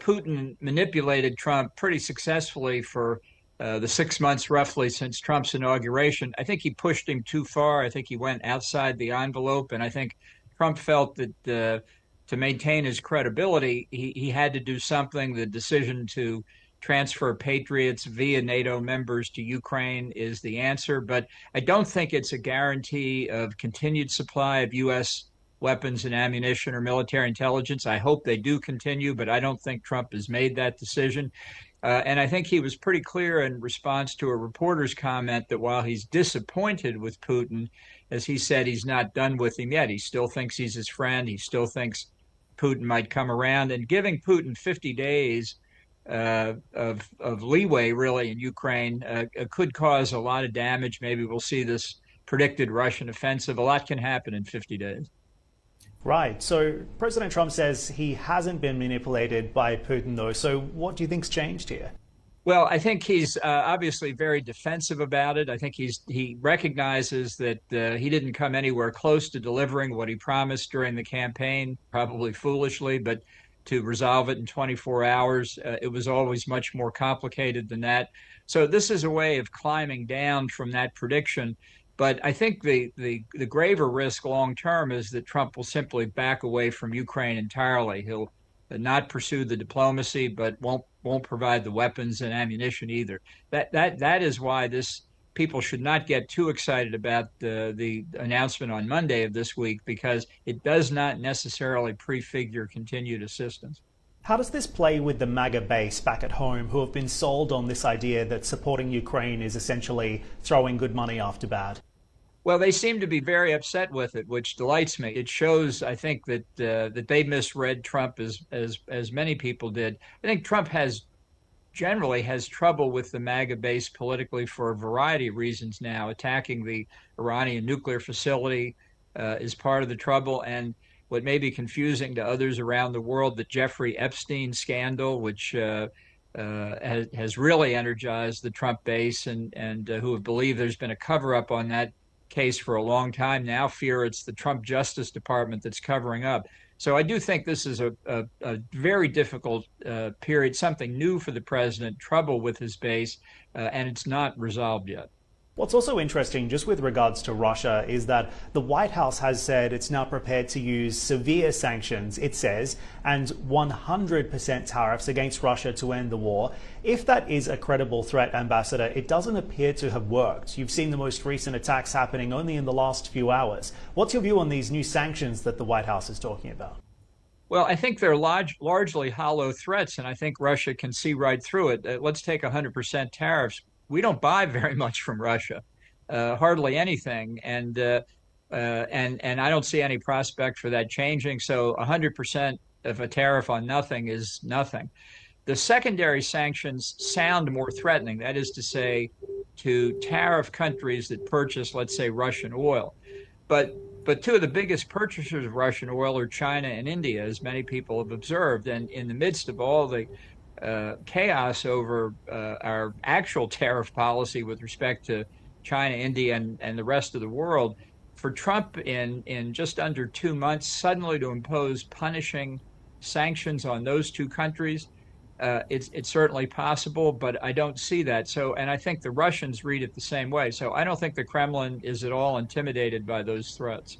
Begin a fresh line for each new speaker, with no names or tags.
Putin manipulated Trump pretty successfully for the 6 months roughly since Trump's inauguration. I think he pushed him too far. I think he went outside the envelope, and I think Trump felt that to maintain his credibility, he had to do something. The decision to transfer patriots via NATO members to Ukraine is the answer, but I don't think it's a guarantee of continued supply of U.S. weapons and ammunition or military intelligence. I hope they do continue, but I don't think Trump has made that decision. And I think he was pretty clear in response to a reporter's comment that while he's disappointed with Putin, as he said, he's not done with him yet. He still thinks he's his friend. He still thinks Putin might come around. And giving Putin 50 days of leeway, really, in Ukraine could cause a lot of damage. Maybe we'll see this predicted Russian offensive. A lot can happen in 50 days.
Right. So President Trump says he hasn't been manipulated by Putin, though. So what do you think's changed here?
Well, I think he's obviously very defensive about it. I think he recognizes that he didn't come anywhere close to delivering what he promised during the campaign, probably foolishly, but to resolve it in 24 hours. It was always much more complicated than that. So this is a way of climbing down from that prediction. But I think the graver risk long term is that Trump will simply back away from Ukraine entirely. He'll not pursue the diplomacy, but won't provide the weapons and ammunition either. That is why people should not get too excited about the announcement on Monday of this week, because it does not necessarily prefigure continued assistance.
How does this play with the MAGA base back at home, who have been sold on this idea that supporting Ukraine is essentially throwing good money after bad?
Well, they seem to be very upset with it, which delights me. It shows, I think, that they misread Trump as many people did. I think Trump generally has trouble with the MAGA base politically for a variety of reasons now. Attacking the Iranian nuclear facility is part of the trouble, and what may be confusing to others around the world, the Jeffrey Epstein scandal, which has really energized the Trump base, and who have believed there's been a cover-up on that case for a long time now, fear it's the Trump Justice Department that's covering up. So I do think this is a very difficult period, something new for the president, trouble with his base, and it's not resolved yet.
What's also interesting, just with regards to Russia, is that the White House has said it's now prepared to use severe sanctions, it says, and 100% tariffs against Russia to end the war. If that is a credible threat, Ambassador, it doesn't appear to have worked. You've seen the most recent attacks happening only in the last few hours. What's your view on these new sanctions that the White House is talking about?
Well, I think they're largely hollow threats, and I think Russia can see right through it. Let's take 100% tariffs. We don't buy very much from Russia, hardly anything, and I don't see any prospect for that changing. So 100% of a tariff on nothing is nothing. The secondary sanctions sound more threatening. That is to say, to tariff countries that purchase, let's say, Russian oil. But two of the biggest purchasers of Russian oil are China and India, as many people have observed. And in the midst of all the chaos over our actual tariff policy with respect to China, India, and the rest of the world, for Trump in just under 2 months suddenly to impose punishing sanctions on those two countries, it's certainly possible, but I don't see that. So, and I think the Russians read it the same way. So I don't think the Kremlin is at all intimidated by those threats.